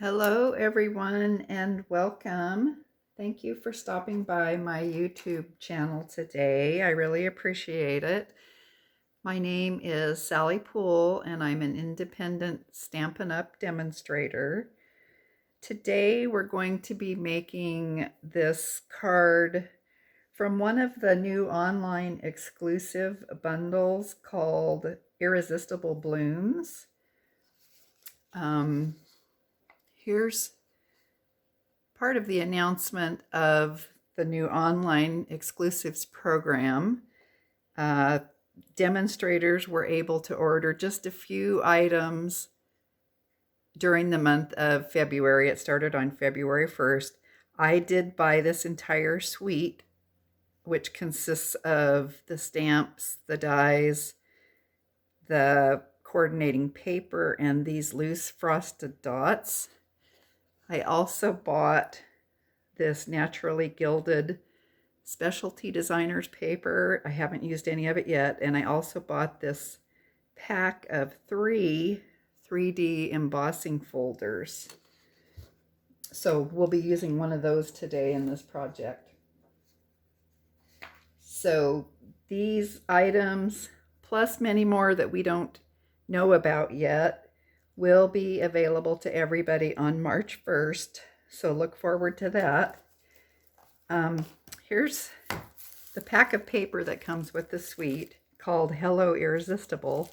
Hello, everyone, and welcome. Thank you for stopping by my YouTube channel today. I really appreciate it. My name is Sally Poole, and I'm an independent Stampin' Up! Demonstrator. Today, we're going to be making this card from one of the new online exclusive bundles called Irresistible Blooms. Here's part of the announcement of the new online exclusives program. Demonstrators were able to order just a few items during the month of February. It started on February 1st. I did buy this entire suite, which consists of the stamps, the dies, the coordinating paper, and these loose frosted dots. I also bought this naturally gilded specialty designers paper. I haven't used any of it yet. And I also bought this pack of 3D embossing folders. So we'll be using one of those today in this project. So these items, plus many more that we don't know about yet, will be available to everybody on March 1st. So look forward to that. Here's the pack of paper that comes with the suite called Hello Irresistible.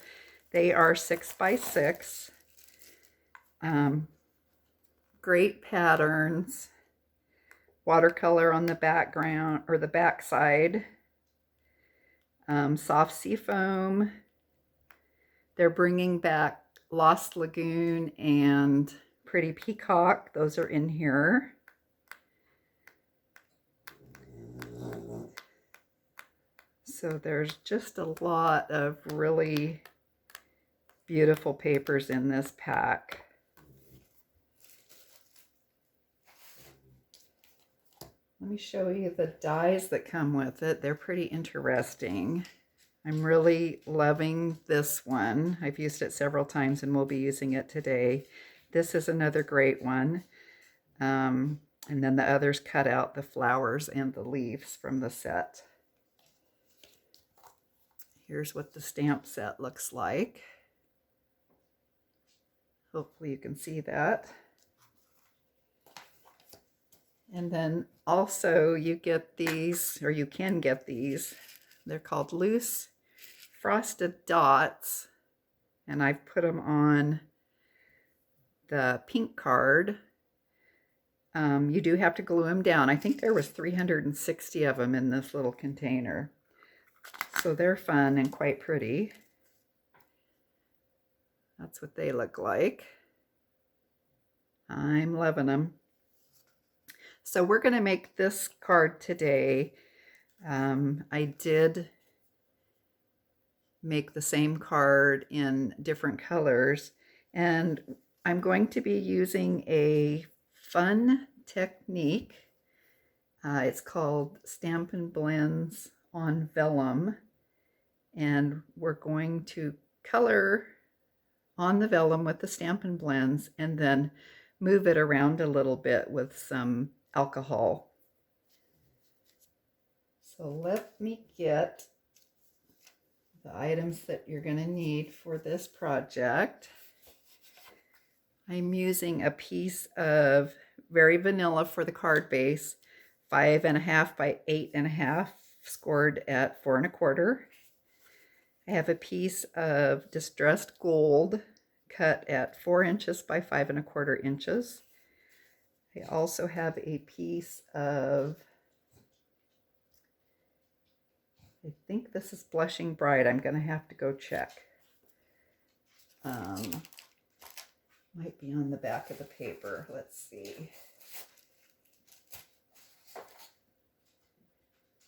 They are 6 by 6. Great patterns. Watercolor on the background or the back side. Soft sea foam. They're bringing back Lost Lagoon and Pretty Peacock. Those are in here. So there's just a lot of really beautiful papers in this pack. Let me show you the dies that come with it. They're pretty interesting. I'm really loving this one. I've used it several times and we'll be using it today. This is another great one. And then the others cut out the flowers and the leaves from the set. Here's what the stamp set looks like. Hopefully you can see that. And then also you get these, or you can get these. They're called loose frosted dots. And I've put them on the pink card. You do have to glue them down. I think there was 360 of them in this little container. So they're fun and quite pretty. That's what they look like. I'm loving them. So we're going to make this card today. I did make the same card in different colors, and I'm going to be using a fun technique. It's called Stampin Blends on Vellum, and we're going to color on the vellum with the Stampin Blends and then move it around a little bit with some alcohol. So let me get the items that you're going to need for this project. I'm using a piece of very vanilla for the card base, 5.5 by 8.5, scored at 4 1/4. I have a piece of distressed gold cut at 4 inches by 5 1/4 inches. I also have a piece of, I think this is Blushing Bride. I'm going to have to go check. Might be on the back of the paper. Let's see.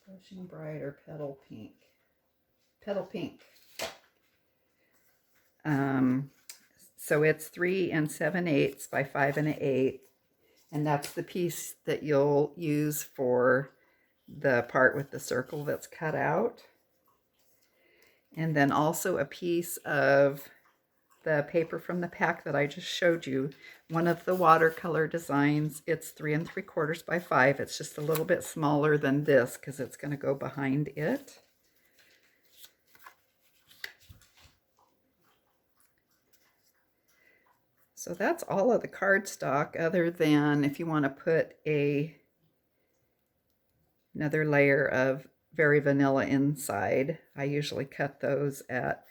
Blushing Bride or Petal Pink? Petal Pink. So it's 3 7/8 by 5 1/8, and that's the piece that you'll use for the part with the circle that's cut out. And then also a piece of the paper from the pack that I just showed you, one of the watercolor designs. It's 3 3/4 by 5. It's just a little bit smaller than this because it's going to go behind it. So that's all of the cardstock, other than if you want to put another layer of Very Vanilla inside. I usually cut those at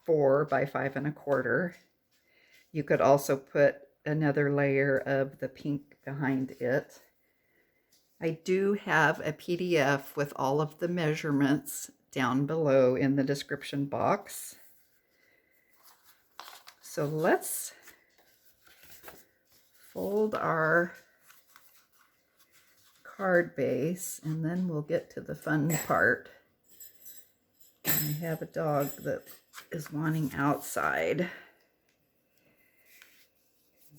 4 by 5 1/4. You could also put another layer of the pink behind it. I do have a PDF with all of the measurements down below in the description box. So let's fold our card base, and then we'll get to the fun part. I have a dog that is wanting outside.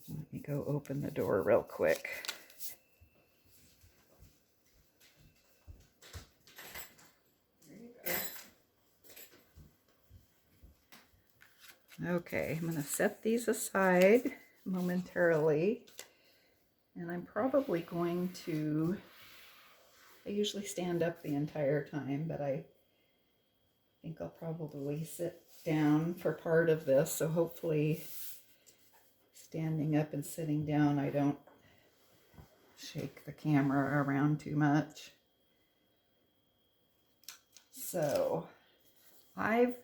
Let me go open the door real quick. Okay, I'm going to set these aside momentarily, and I'm probably going to, I usually stand up the entire time, but I think I'll probably sit down for part of this, so hopefully standing up and sitting down I don't shake the camera around too much. So I've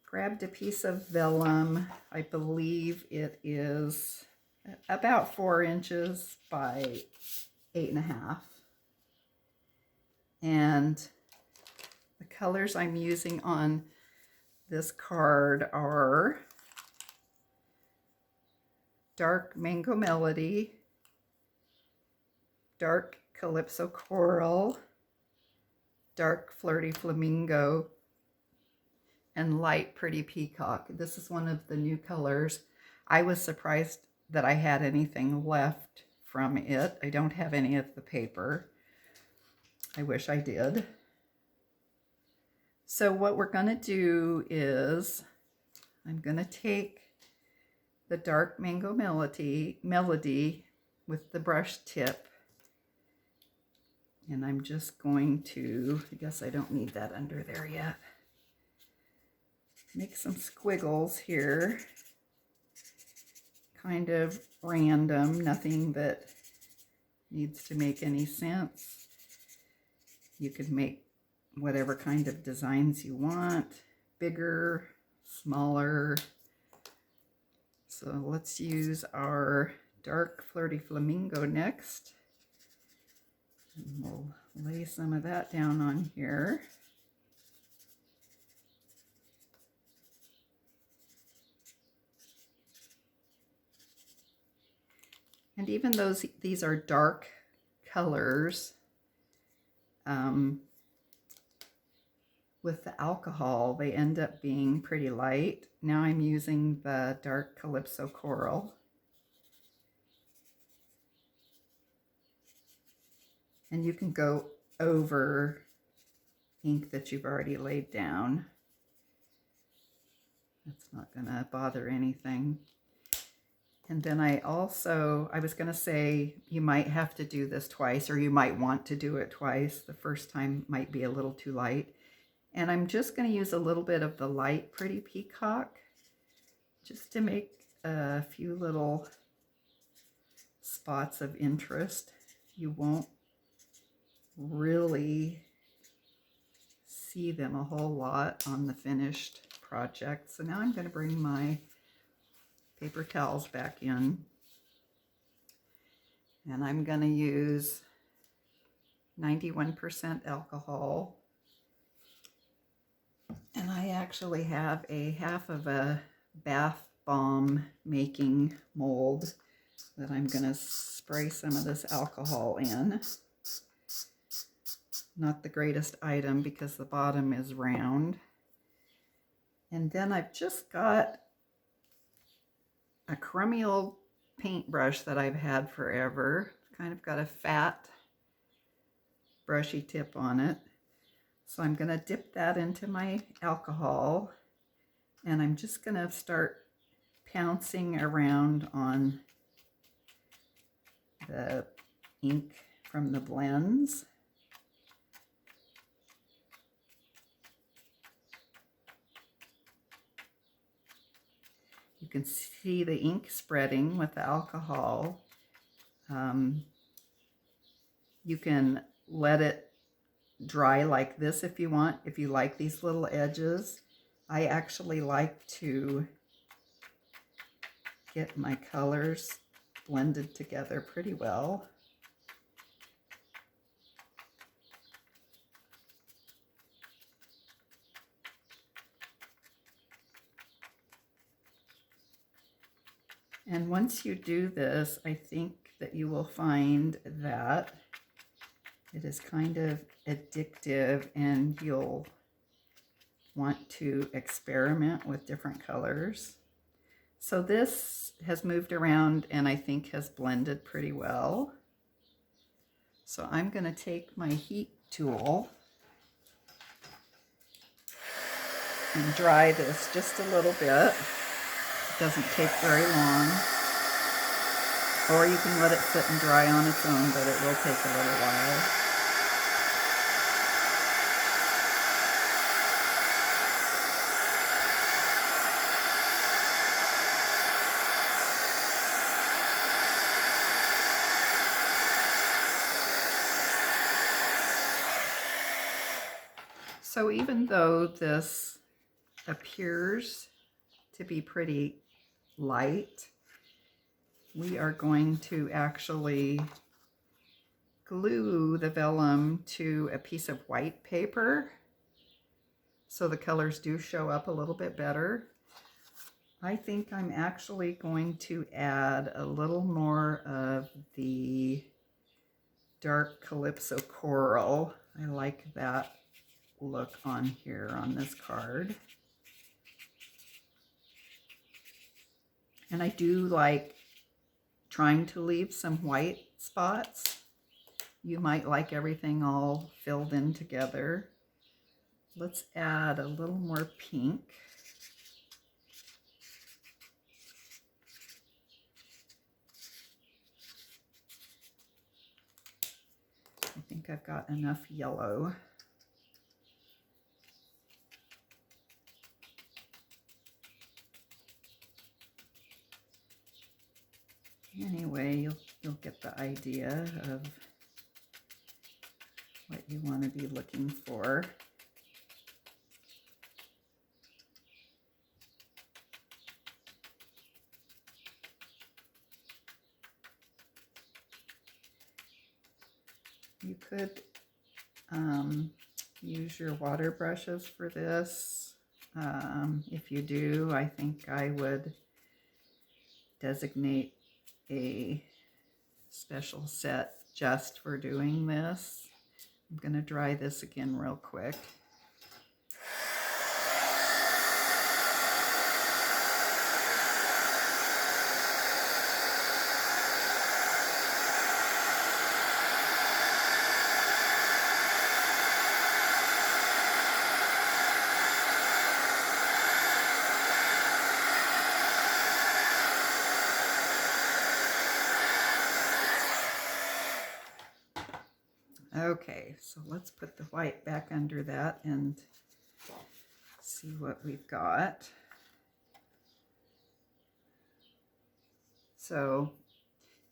grabbed a piece of vellum. I believe it is about 4 inches by 8.5. And the colors I'm using on this card are dark Mango Melody, dark Calypso Coral, dark Flirty Flamingo, and light Pretty Peacock. This is one of the new colors. I was surprised that I had anything left from it. I don't have any of the paper. I wish I did. So what we're going to do is I'm going to take the dark Mango Melody with the brush tip, and I'm just going to, I guess I don't need that under there yet, make some squiggles here, kind of random, nothing that needs to make any sense. You could make whatever kind of designs you want, bigger, smaller. So let's use our dark Flirty Flamingo next. And we'll lay some of that down on here. And even though these are dark colors, with the alcohol, they end up being pretty light. Now I'm using the dark Calypso Coral. And you can go over ink that you've already laid down. That's not gonna bother anything. And then I was gonna say you might have to do this twice, or you might want to do it twice. The first time might be a little too light. And I'm just going to use a little bit of the light Pretty Peacock just to make a few little spots of interest. You won't really see them a whole lot on the finished project. So now I'm going to bring my paper towels back in, and I'm going to use 91% alcohol. And I actually have a half of a bath bomb making mold that I'm going to spray some of this alcohol in. Not the greatest item because the bottom is round. And then I've just got a crummy old paintbrush that I've had forever. Kind of got a fat, brushy tip on it. So I'm going to dip that into my alcohol, and I'm just going to start pouncing around on the ink from the blends. You can see the ink spreading with the alcohol. You can let it dry like this if you want, if you like these little edges. I actually like to get my colors blended together pretty well. And once you do this, I think that you will find that it is kind of addictive and you'll want to experiment with different colors. So this has moved around and I think has blended pretty well. So I'm going to take my heat tool and dry this just a little bit. It doesn't take very long. Or you can let it sit and dry on its own, but it will take a little while. So even though this appears to be pretty light, we are going to actually glue the vellum to a piece of white paper so the colors do show up a little bit better. I think I'm actually going to add a little more of the dark Calypso Coral. I like that look on here on this card. And I do like trying to leave some white spots. You might like everything all filled in together. Let's add a little more pink. I think I've got enough yellow. Anyway, you'll get the idea of what you want to be looking for. You could use your water brushes for this. If you do, I think I would designate a special set just for doing this. I'm going to dry this again real quick. Okay, so let's put the white back under that and see what we've got. So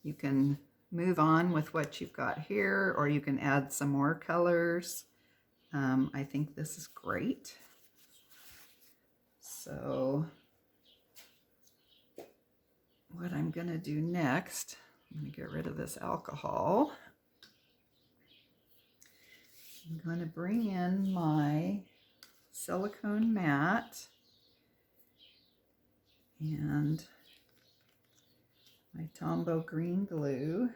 you can move on with what you've got here, or you can add some more colors. I think this is great. So what I'm going to do next, I'm going to get rid of this alcohol. I'm going to bring in my silicone mat and my Tombow green glue.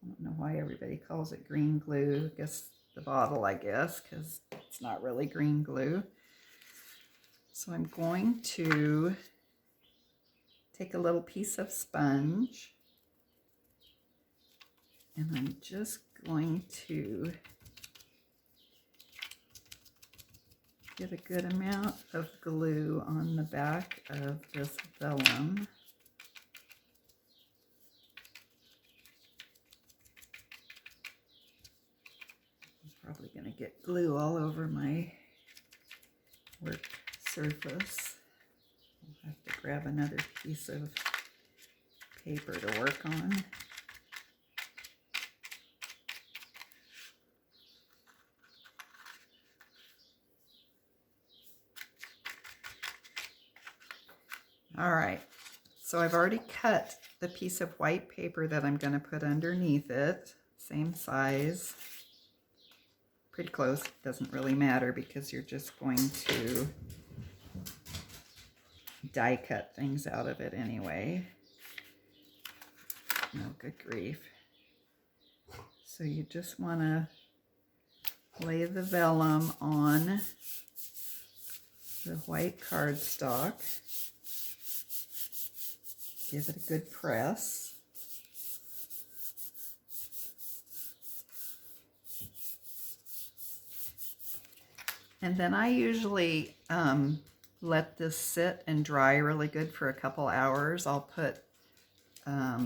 I don't know why everybody calls it green glue. I guess the bottle, because it's not really green glue. So I'm going to take a little piece of sponge and I'm just going to get a good amount of glue on the back of this vellum. I'm probably going to get glue all over my work surface. I'll have to grab another piece of paper to work on. All right, so I've already cut the piece of white paper that I'm going to put underneath it, same size, pretty close. Doesn't really matter because you're just going to die cut things out of it anyway. No, good grief. So you just want to lay the vellum on the white cardstock. Give it a good press. And then I usually let this sit and dry really good for a couple hours. I'll put a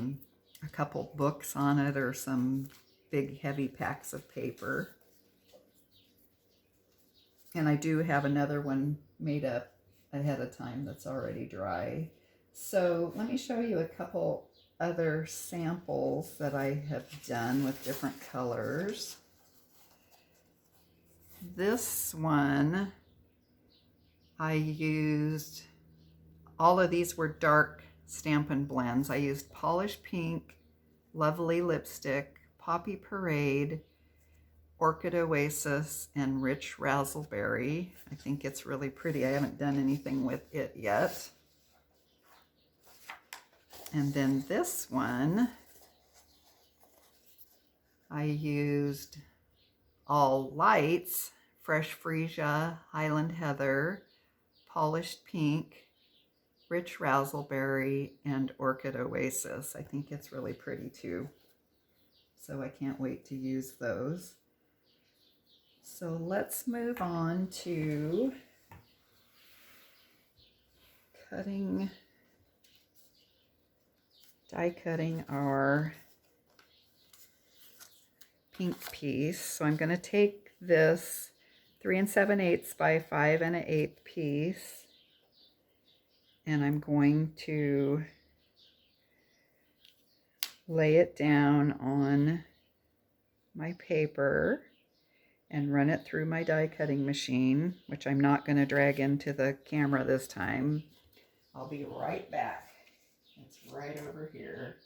couple books on it or some big heavy packs of paper. And I do have another one made up ahead of time that's already dry. So let me show you a couple other samples that I have done with different colors. This one, I used, all of these were dark Stampin' Blends. I used Polished Pink, Lovely Lipstick, Poppy Parade, Orchid Oasis, and Rich Razzleberry. I think it's really pretty. I haven't done anything with it yet. And then this one, I used All Lights, Fresh Freesia, Highland Heather, Polished Pink, Rich Razzleberry, and Orchid Oasis. I think it's really pretty too. So I can't wait to use those. So let's move on to die cutting our pink piece. So I'm going to take this 3 7/8 by 5 1/8 piece, and I'm going to lay it down on my paper and run it through my die cutting machine, which I'm not going to drag into the camera this time. I'll be right back. It's right over here.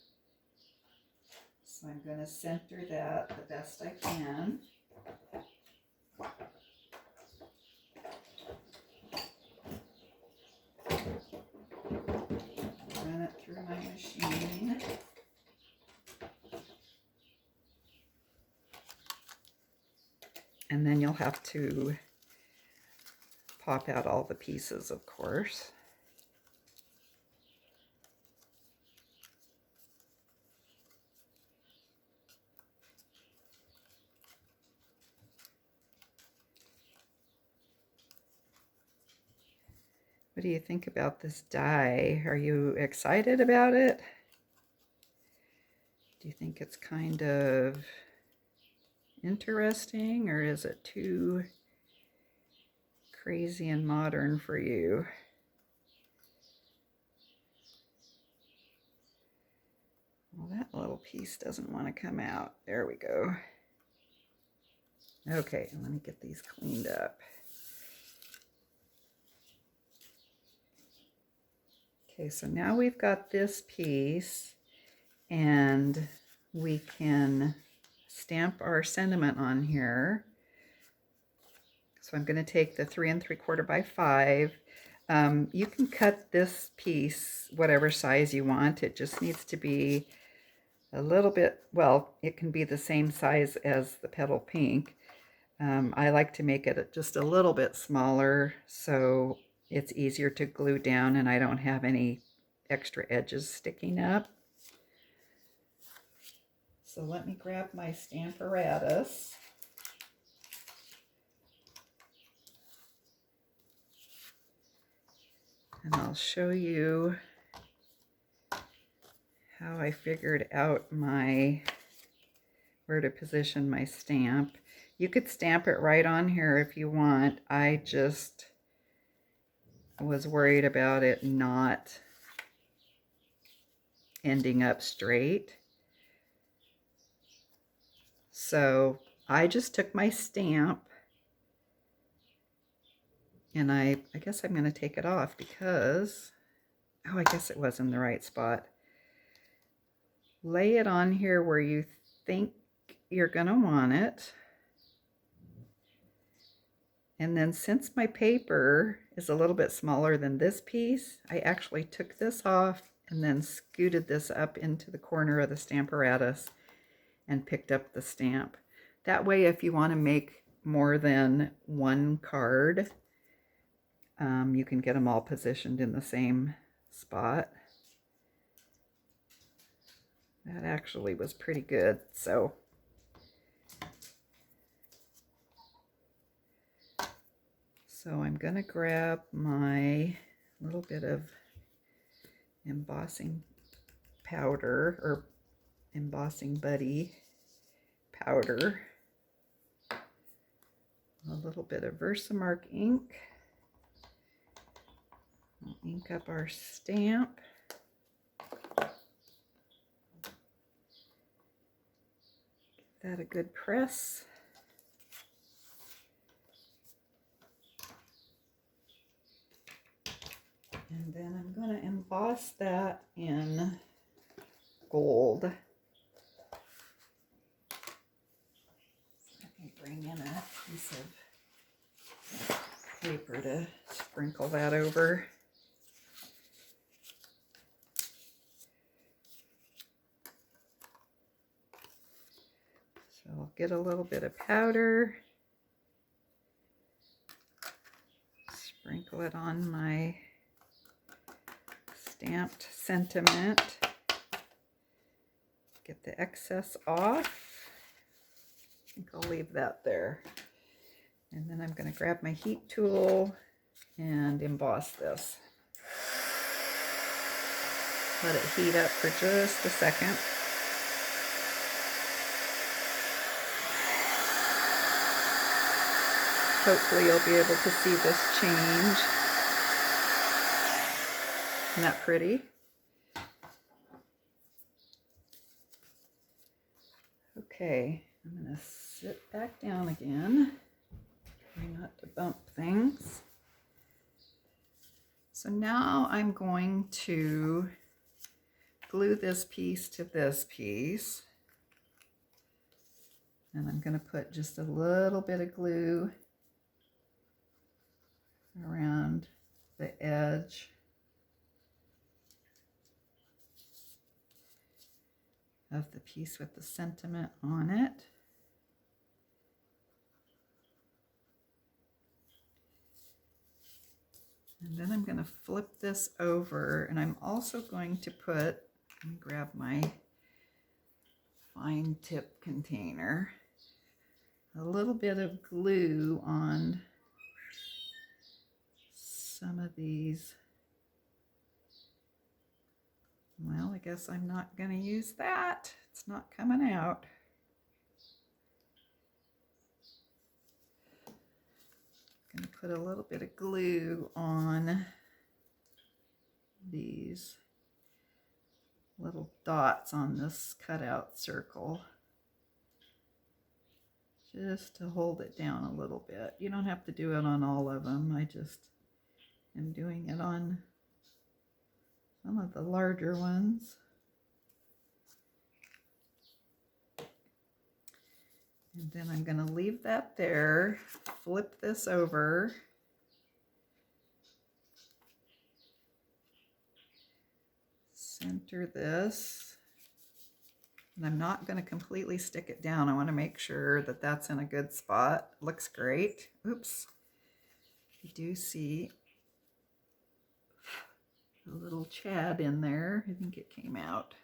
So I'm going to center that the best I can. Run it through my machine. And then you'll have to pop out all the pieces, of course. What do you think about this die? Are you excited about it? Do you think it's kind of interesting, or is it too crazy and modern for you? Well, that little piece doesn't want to come out. There we go. Okay, let me get these cleaned up. Okay, so now we've got this piece, and we can stamp our sentiment on here. So I'm going to take the 3 3/4 by 5. You can cut this piece whatever size you want. It just needs to be a little bit, well, it can be the same size as the Petal Pink. I like to make it just a little bit smaller so it's easier to glue down and I don't have any extra edges sticking up. So let me grab my Stamparatus. And I'll show you how I figured out where to position my stamp. You could stamp it right on here if you want. I just was worried about it not ending up straight. So I just took my stamp, and I guess I'm going to take it off because, oh, I guess it was in the right spot. Lay it on here where you think you're going to want it. And then since my paper is a little bit smaller than this piece, I actually took this off and then scooted this up into the corner of the Stamparatus and picked up the stamp. That way, if you want to make more than one card, you can get them all positioned in the same spot. That actually was pretty good. So I'm going to grab my little bit of embossing powder, or embossing buddy powder, a little bit of Versamark ink. We'll ink up our stamp. Give that a good press. And then I'm going to emboss that in gold. Let me bring in a piece of paper to sprinkle that over. So I'll get a little bit of powder, sprinkle it on my stamped sentiment, get the excess off. I think I'll leave that there. And then I'm going to grab my heat tool and emboss this. Let it heat up for just a second. Hopefully you'll be able to see this change. Isn't that pretty? Okay, I'm going to sit back down again. Try not to bump things. So now I'm going to glue this piece to this piece. And I'm going to put just a little bit of glue around the edge of the piece with the sentiment on it. And then I'm going to flip this over, and I'm also going to put, let me grab my fine tip container, a little bit of glue on some of these. Well, I guess I'm not going to use that. It's not coming out. I'm going to put a little bit of glue on these little dots on this cutout circle, just to hold it down a little bit. You don't have to do it on all of them. I just am doing it on some of the larger ones. And then I'm going to leave that there, flip this over, center this, and I'm not going to completely stick it down. I want to make sure that that's in a good spot. Looks great. Oops. You do see a little chab in there. I think it came out.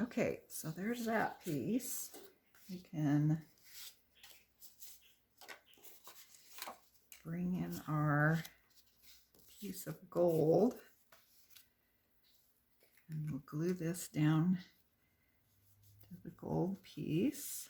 Okay, so there's that piece. We can bring in our piece of gold, and we'll glue this down to the gold piece.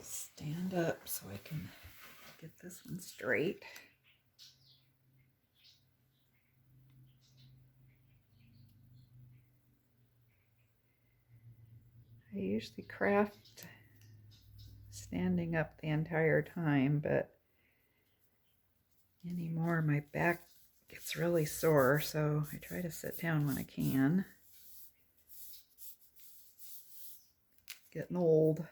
Stand up so I can get this one straight. I usually craft standing up the entire time, but anymore my back gets really sore, so I try to sit down when I can. Getting old.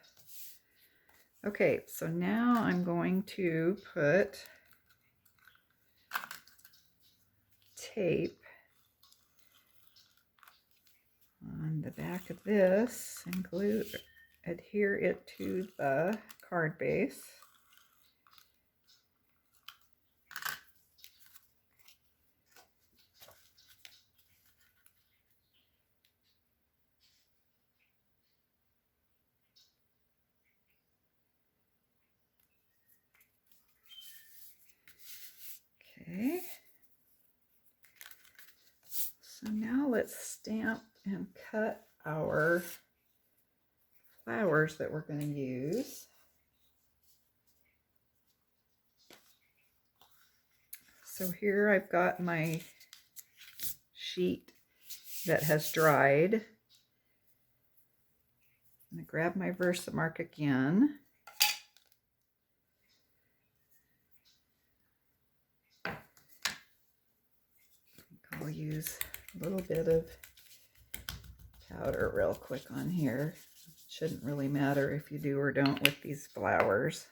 Okay, so now I'm going to put tape on the back of this and adhere it to the card base. Okay. So now let's stamp and cut our flowers that we're going to use. So here I've got my sheet that has dried. I'm going to grab my Versamark again. I'll use a little bit of powder real quick on here. Shouldn't really matter if you do or don't with these flowers.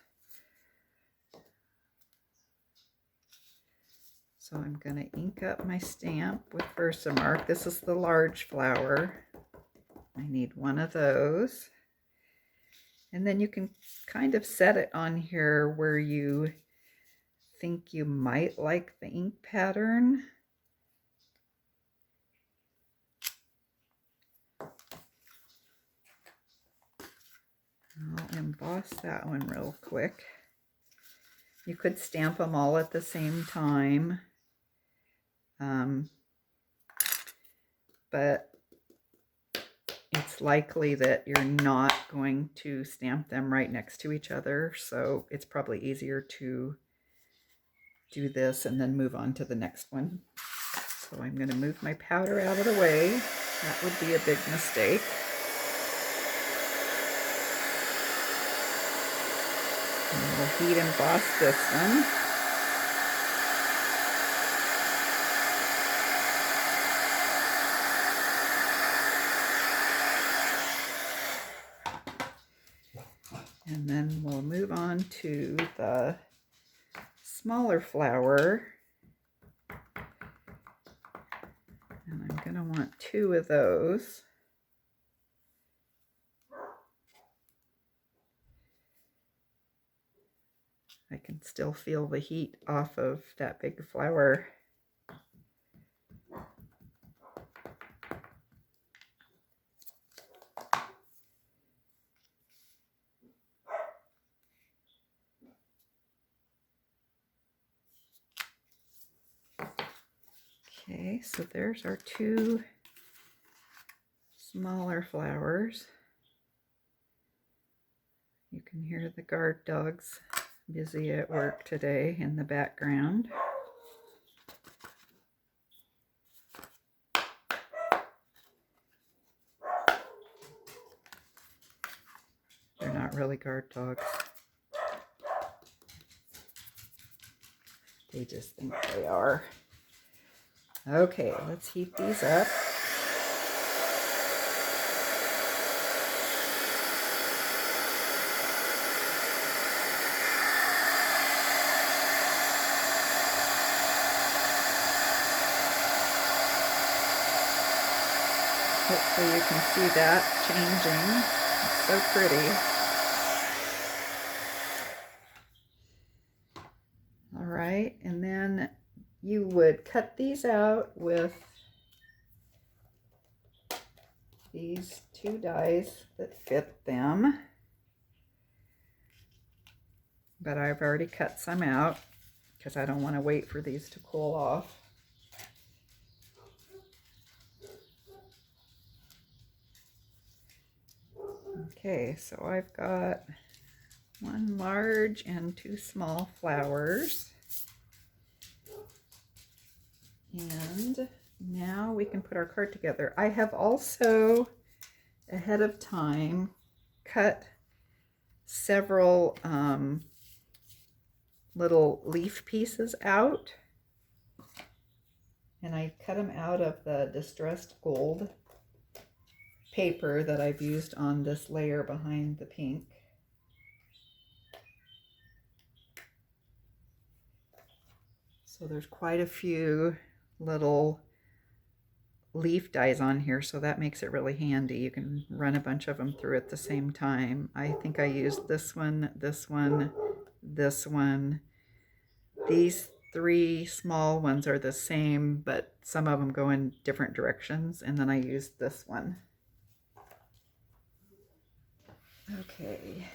So I'm going to ink up my stamp with Versamark. This is the large flower. I need one of those. And then you can kind of set it on here where you think you might like the ink pattern. I'll emboss that one real quick. You could stamp them all at the same time, but it's likely that you're not going to stamp them right next to each other, so it's probably easier to do this and then move on to the next one. So I'm going to move my powder out of the way. That would be a big mistake. And we'll heat emboss this one. And then we'll move on to the smaller flower. And I'm going to want 2 of those. I can still feel the heat off of that big flower. Okay, so there's our 2 smaller flowers. You can hear the guard dogs busy at work today in the background. They're not really guard dogs. They just think they are. Okay, let's heat these up. Hopefully you can see that changing. It's so pretty. All right, and then you would cut these out with these 2 dies that fit them. But I've already cut some out because I don't want to wait for these to cool off. Okay, so I've got 1 large and 2 small flowers. And now we can put our card together. I have also, ahead of time, cut several little leaf pieces out. And I cut them out of the distressed gold paper that I've used on this layer behind the pink. So there's quite a few little leaf dies on here, so that makes it really handy. You can run a bunch of them through at the same time. I think I used this one, this one, this one. These 3 small ones are the same, but some of them go in different directions, and then I used this one. Okay.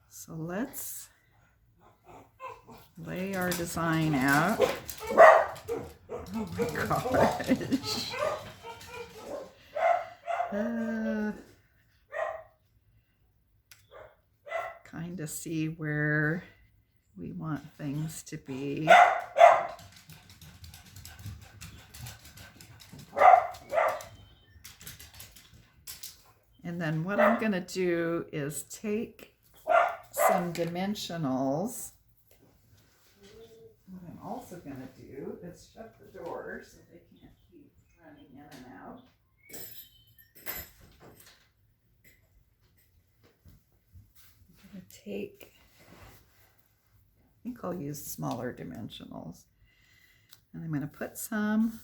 So let's lay our design out. Oh my gosh. Kind of see where we want things to be. And then what I'm going to do is take some dimensionals. What I'm also going to do is shut the door so they can't keep running in and out. I'm going to take, I think I'll use smaller dimensionals. And I'm going to put some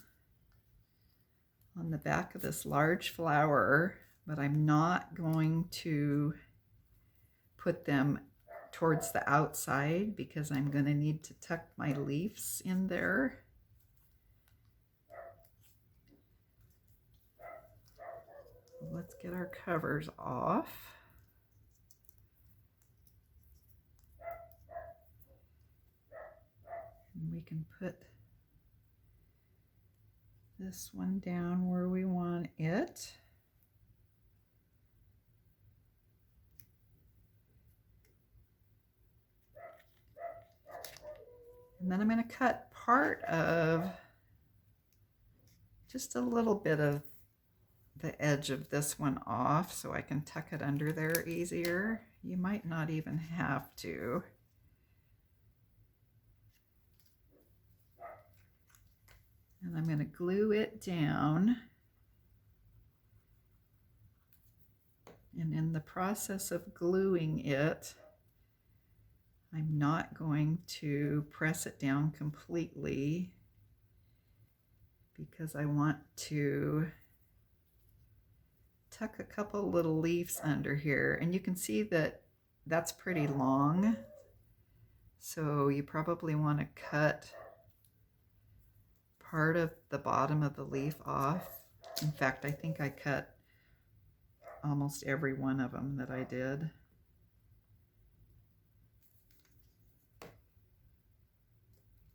on the back of this large flower, but I'm not going to put them towards the outside because I'm going to need to tuck my leaves in there. Let's get our covers off. And we can put this one down where we want it. And then I'm going to cut part of, just a little bit of the edge of this one off so I can tuck it under there easier. You might not even have to. And I'm going to glue it down. And in the process of gluing it, I'm not going to press it down completely because I want to tuck a couple little leaves under here. And you can see that that's pretty long. So you probably want to cut part of the bottom of the leaf off. In fact, I think I cut almost every one of them that I did.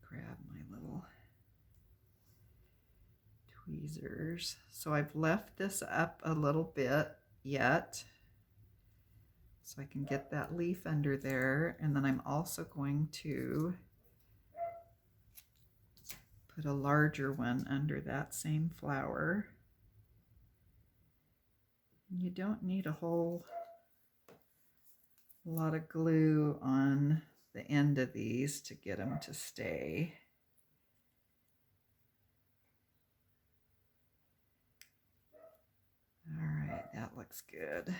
Grab my little tweezers. So I've left this up a little bit yet so I can get that leaf under there, and then I'm also going to put a larger one under that same flower. You don't need a whole lot of glue on the end of these to get them to stay. All right, that looks good.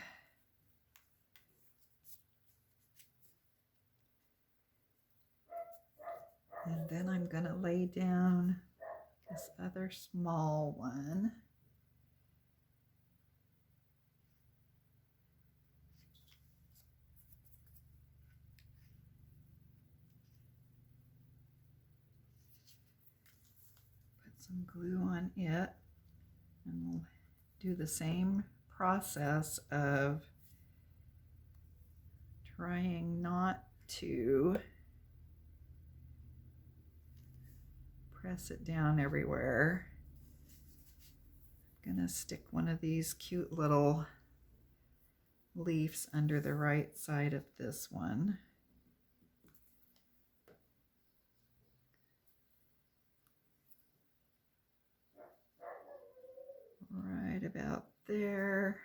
And then I'm going to lay down this other small one. Put some glue on it, and we'll do the same process of trying not to press it down everywhere. I'm gonna stick one of these cute little leaves under the right side of this one. Right about there.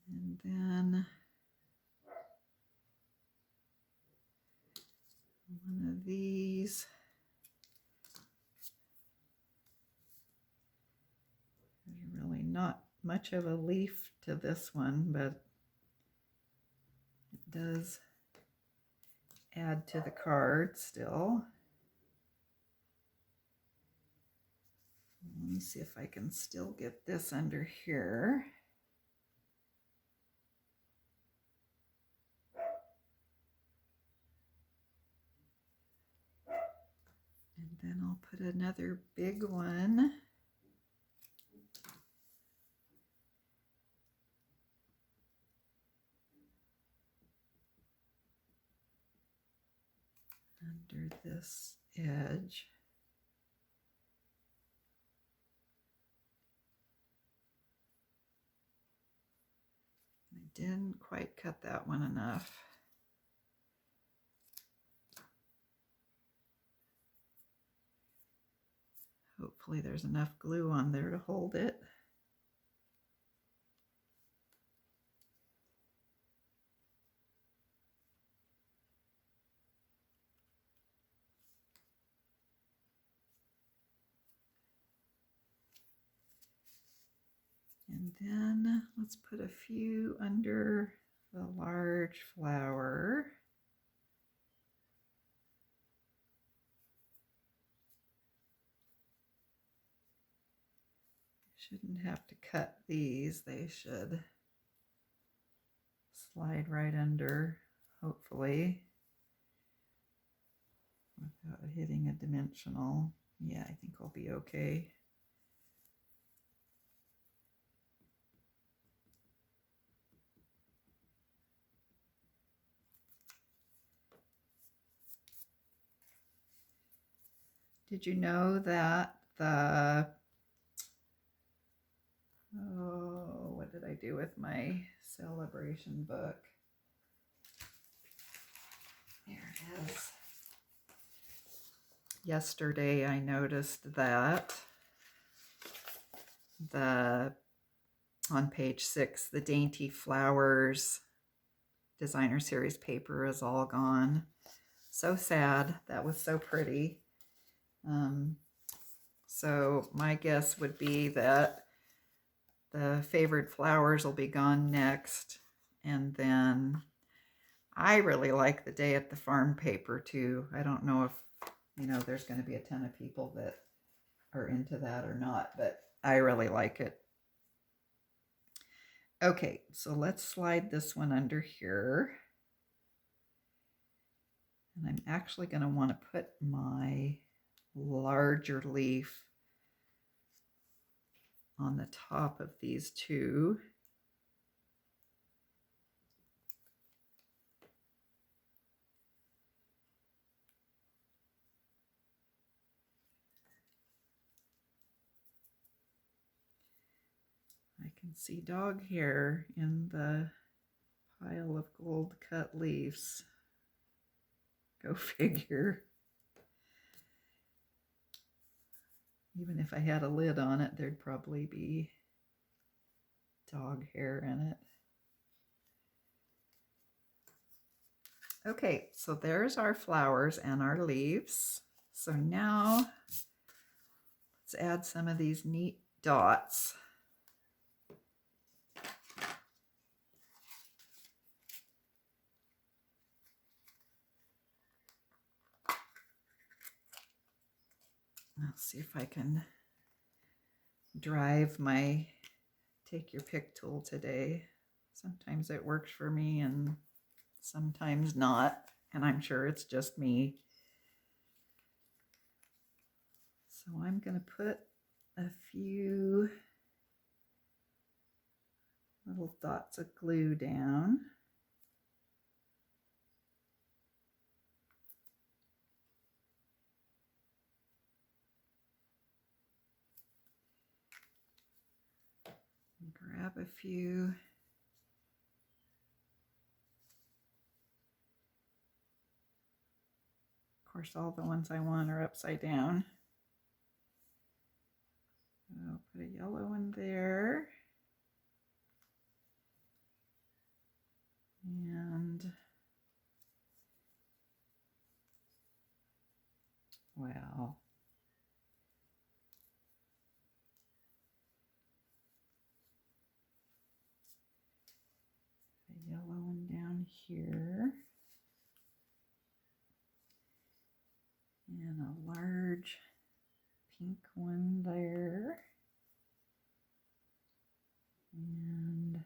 And then one of these. There's really not much of a leaf to this one, but it does add to the card still. Let me see if I can still get this under here. And then I'll put another big one under this edge. I didn't quite cut that one enough. Hopefully there's enough glue on there to hold it. And then let's put a few under the large flower. Shouldn't have to cut these. They should slide right under, hopefully, without hitting a dimensional. Yeah, I think I'll be okay. Did you know that what did I do with my celebration book? There it is. Yesterday I noticed that on page 6, the Dainty Flowers designer series paper is all gone. So sad. That was so pretty. So my guess would be that the favored flowers will be gone next. And then I really like the Day at the Farm paper too. I don't know if, there's going to be a ton of people that are into that or not, but I really like it. Okay, so let's slide this one under here. And I'm actually going to want to put my larger leaf on the top of these two. I can see dog hair in the pile of gold cut leaves. Go figure. Even if I had a lid on it, there'd probably be dog hair in it. Okay, so there's our flowers and our leaves. So now let's add some of these neat dots. Let's see if I can drive my take your pick tool today. Sometimes it works for me and sometimes not, and I'm sure it's just me. So I'm going to put a few little dots of glue down. Grab a few. Of course, all the ones I want are upside down. I'll put a yellow one there. And wow. A yellow one down here. And a large pink one there. And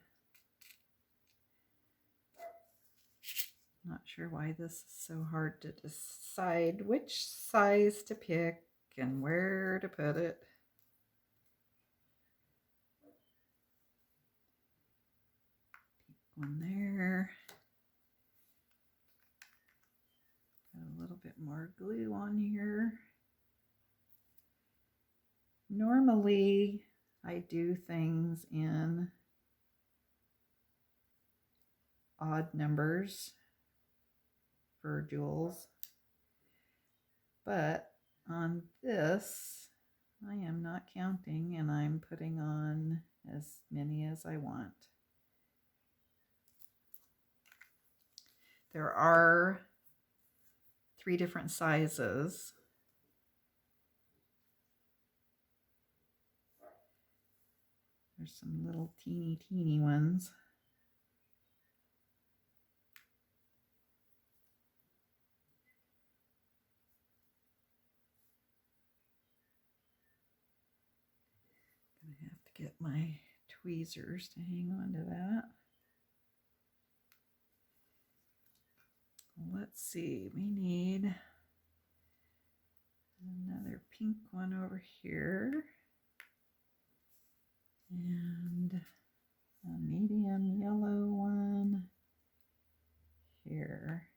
not sure why this is so hard to decide which size to pick and where to put it. Pink one there. Put a little bit more glue on here. Normally, I do things in odd numbers for jewels, but on this, I am not counting and I'm putting on as many as I want. There are 3 different sizes. There's some little teeny ones. Gonna have to get my tweezers to hang on to that. Let's see, we need another pink one over here. And a medium yellow one here.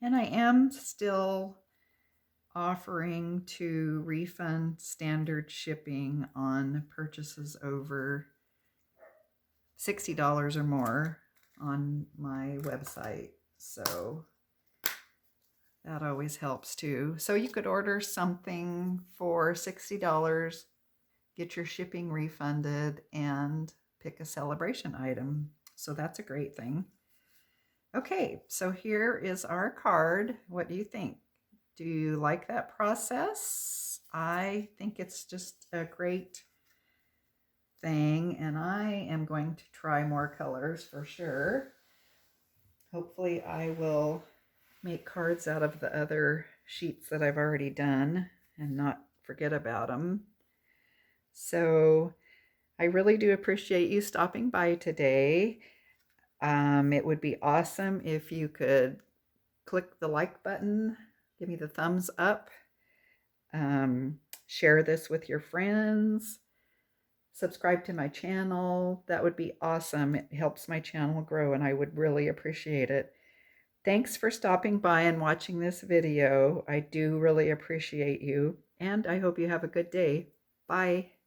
And I am still offering to refund standard shipping on purchases over $60 or more on my website. So that always helps too. So you could order something for $60, get your shipping refunded, and pick a celebration item. So that's a great thing. Okay, so here is our card. What do you think? Do you like that process? I think it's just a great thing, and I am going to try more colors for sure. Hopefully I will make cards out of the other sheets that I've already done and not forget about them. So I really do appreciate you stopping by today. It would be awesome if you could click the like button, give me the thumbs up, share this with your friends, subscribe to my channel. That would be awesome. It helps my channel grow and I would really appreciate it. Thanks for stopping by and watching this video. I do really appreciate you, and I hope you have a good day. Bye.